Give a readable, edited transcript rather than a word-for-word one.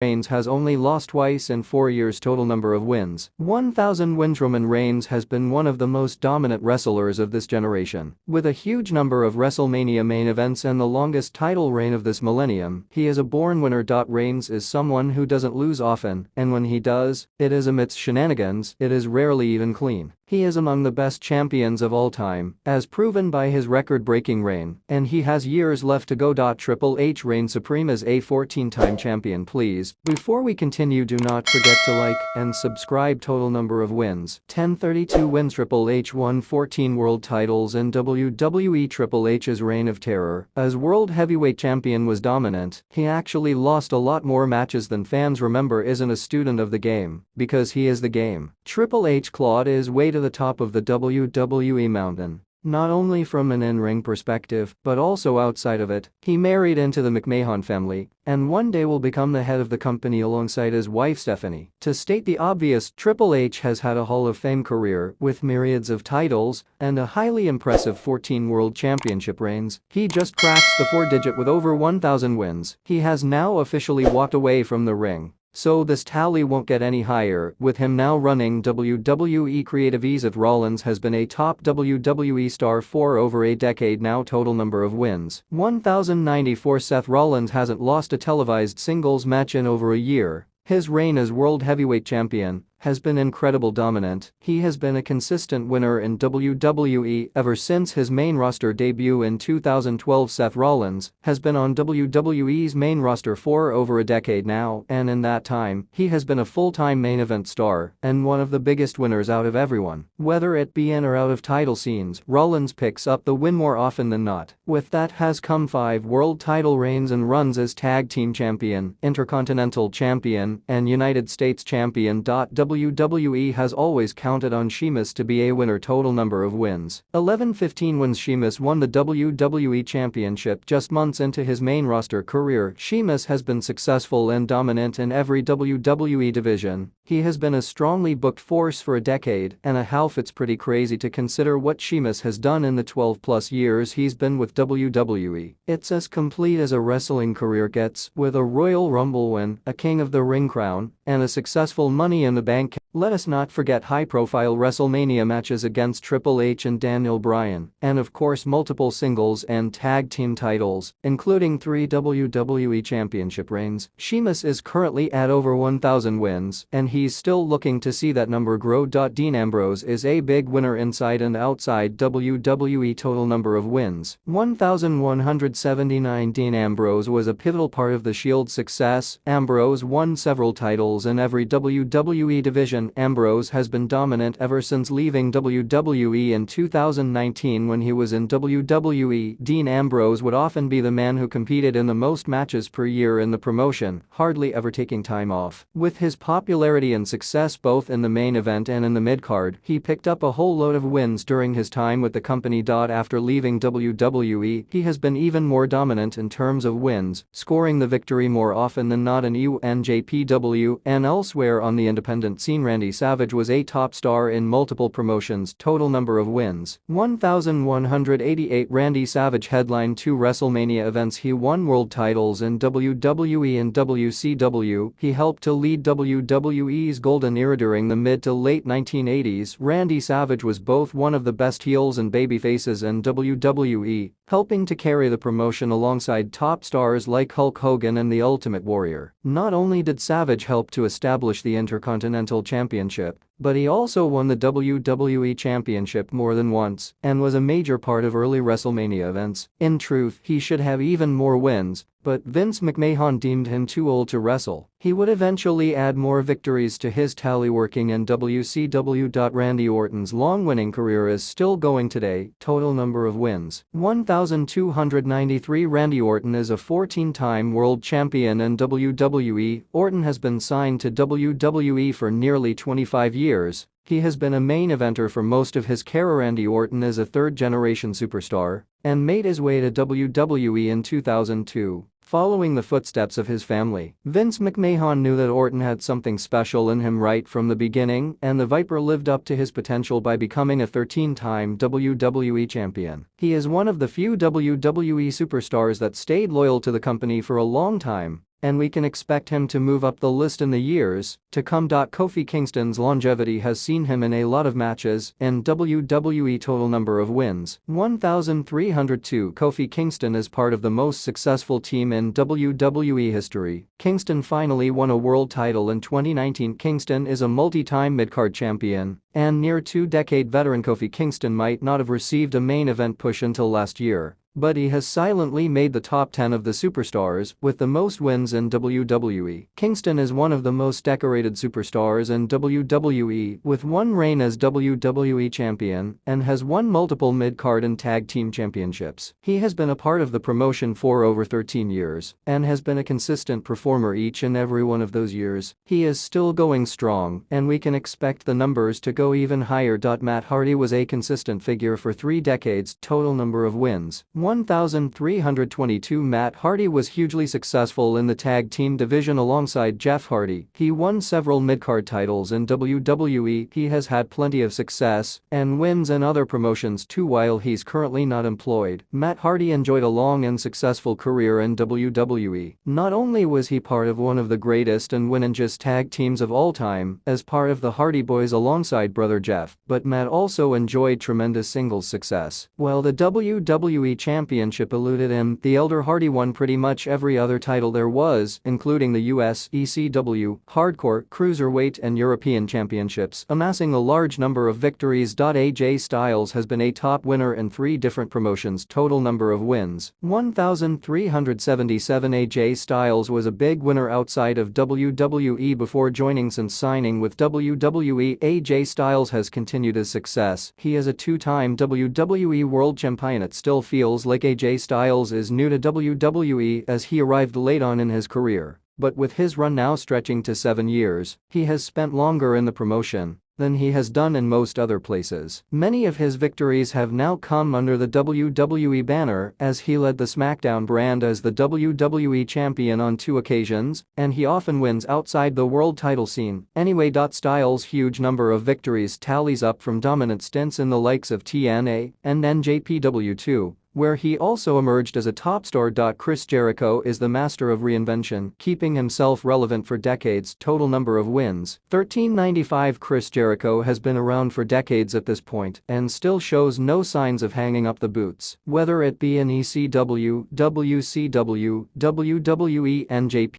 Reigns has only lost twice in 4 years. Total number of wins: 1,000 wins. Roman Reigns has been one of the most dominant wrestlers of this generation, with a huge number of WrestleMania main events and the longest title reign of this millennium. He is a born winner. Reigns is someone who doesn't lose often, and when he does, it is amidst shenanigans. It is rarely even clean. He is among the best champions of all time, as proven by his record-breaking reign, and he has years left to go. Triple H reigns supreme as a 14-time champion. Please, before we continue, do not forget to like and subscribe. Total number of wins: 1032 wins. Triple H won 14 world titles in WWE. Triple H's reign of terror as World Heavyweight Champion was dominant. He actually lost a lot more matches than fans remember. Isn't a student of the game, because he is the game. Triple H clawed his way to the top of the WWE mountain, not only from an in-ring perspective, but also outside of it. He married into the McMahon family, and one day will become the head of the company alongside his wife Stephanie. To state the obvious, Triple H has had a Hall of Fame career with myriads of titles and a highly impressive 14 World Championship reigns. He just cracks the 4-digit with over 1,000 wins. He has now officially walked away from the ring, so this tally won't get any higher, with him now running WWE Creative. Seth Rollins has been a top WWE star for over a decade now. Total number of wins: 1,094. Seth Rollins hasn't lost a televised singles match in over a year. His reign as World Heavyweight Champion has been incredible dominant. He has been a consistent winner in WWE ever since his main roster debut in 2012. Seth Rollins has been on WWE's main roster for over a decade now, and in that time, he has been a full-time main event star and one of the biggest winners out of everyone. Whether it be in or out of title scenes, Rollins picks up the win more often than not. With that has come 5 world title reigns and runs as Tag Team Champion, Intercontinental Champion, and United States Champion. WWE has always counted on Sheamus to be a winner. Total number of wins: 1115 wins. Sheamus won the WWE Championship just months into his main roster career. Sheamus has been successful and dominant in every WWE division. He has been a strongly booked force for a decade and a half. It's pretty crazy to consider what Sheamus has done in the 12+ years he's been with WWE. It's as complete as a wrestling career gets, with a Royal Rumble win, a King of the Ring crown, and a successful Money in the Bank. Let us not forget high-profile WrestleMania matches against Triple H and Daniel Bryan, and of course multiple singles and tag team titles, including 3 WWE Championship reigns. Sheamus is currently at over 1,000 wins, and he's still looking to see that number grow. Dean Ambrose is a big winner inside and outside WWE. Total number of wins: 1,179. Dean Ambrose was a pivotal part of the Shield's success. Ambrose won several titles in every WWE division. Ambrose has been dominant ever since leaving WWE in 2019 when he was in WWE. Dean Ambrose would often be the man who competed in the most matches per year in the promotion, hardly ever taking time off. With his popularity and success both in the main event and in the midcard, he picked up a whole load of wins during his time with the company. After leaving WWE, he has been even more dominant in terms of wins, scoring the victory more often than not in NJPW and elsewhere on the independent scene. Randy Savage was a top star in multiple promotions. Total number of wins: 1,188. Randy Savage headlined 2 WrestleMania events. He won world titles in WWE and WCW. He helped to lead WWE's golden era during the mid to late 1980s. Randy Savage was both one of the best heels and babyfaces in WWE, helping to carry the promotion alongside top stars like Hulk Hogan and the Ultimate Warrior. Not only did Savage help to establish the Intercontinental Championship, but he also won the WWE Championship more than once and was a major part of early WrestleMania events. In truth, he should have even more wins, but Vince McMahon deemed him too old to wrestle. He would eventually add more victories to his tally working in WCW. Randy Orton's long winning career is still going today. Total number of wins: 1,293. Randy Orton is a 14-time world champion in WWE. Orton has been signed to WWE for nearly 25 years. He has been a main eventer for most of his career. Randy Orton is a third-generation superstar and made his way to WWE in 2002. Following the footsteps of his family, Vince McMahon knew that Orton had something special in him right from the beginning, and the Viper lived up to his potential by becoming a 13-time WWE champion. He is one of the few WWE superstars that stayed loyal to the company for a long time, and we can expect him to move up the list in the years to come. Kofi Kingston's longevity has seen him in a lot of matches in WWE. Total number of wins 1,302. Kofi Kingston is part of the most successful team in WWE history. Kingston finally won a world title in 2019. Kingston is a multi-time midcard champion and near two-decade veteran. Kofi Kingston might not have received a main event push until last year, but he has silently made the top 10 of the superstars with the most wins in WWE. Kingston is one of the most decorated superstars in WWE, with one reign as WWE Champion and has won multiple mid-card and tag team championships. He has been a part of the promotion for over 13 years and has been a consistent performer each and every one of those years. He is still going strong, and we can expect the numbers to go even higher. Matt Hardy was a consistent figure for 3 decades. Total number of wins 1,322. Matt Hardy was hugely successful in the tag team division alongside Jeff Hardy. He won several mid-card titles in WWE. He has had plenty of success and wins in other promotions too. While he's currently not employed, Matt Hardy enjoyed a long and successful career in WWE. Not only was he part of one of the greatest and winningest tag teams of all time as part of the Hardy Boys alongside brother Jeff, but Matt also enjoyed tremendous singles success. While the WWE Championship eluded him, the elder Hardy won pretty much every other title there was, including the US, ECW, Hardcore, Cruiserweight and European Championships, amassing a large number of victories. AJ Styles has been a top winner in 3 different promotions. Total number of wins 1,377. AJ Styles was a big winner outside of WWE before joining. Since signing with WWE, AJ Styles has continued his success. He is a 2-time WWE World Champion. It still feels like AJ Styles is new to WWE as he arrived late on in his career, but with his run now stretching to 7 years, he has spent longer in the promotion than he has done in most other places. Many of his victories have now come under the WWE banner, as he led the SmackDown brand as the WWE Champion on 2 occasions, and he often wins outside the world title scene. Anyway, Styles' huge number of victories tallies up from dominant stints in the likes of TNA and NJPW too, where he also emerged as a top star. Chris Jericho is the master of reinvention, keeping himself relevant for decades. Total number of wins 1,395. Chris Jericho has been around for decades at this point and still shows no signs of hanging up the boots, whether it be in ECW, WCW, WWE, NJPW.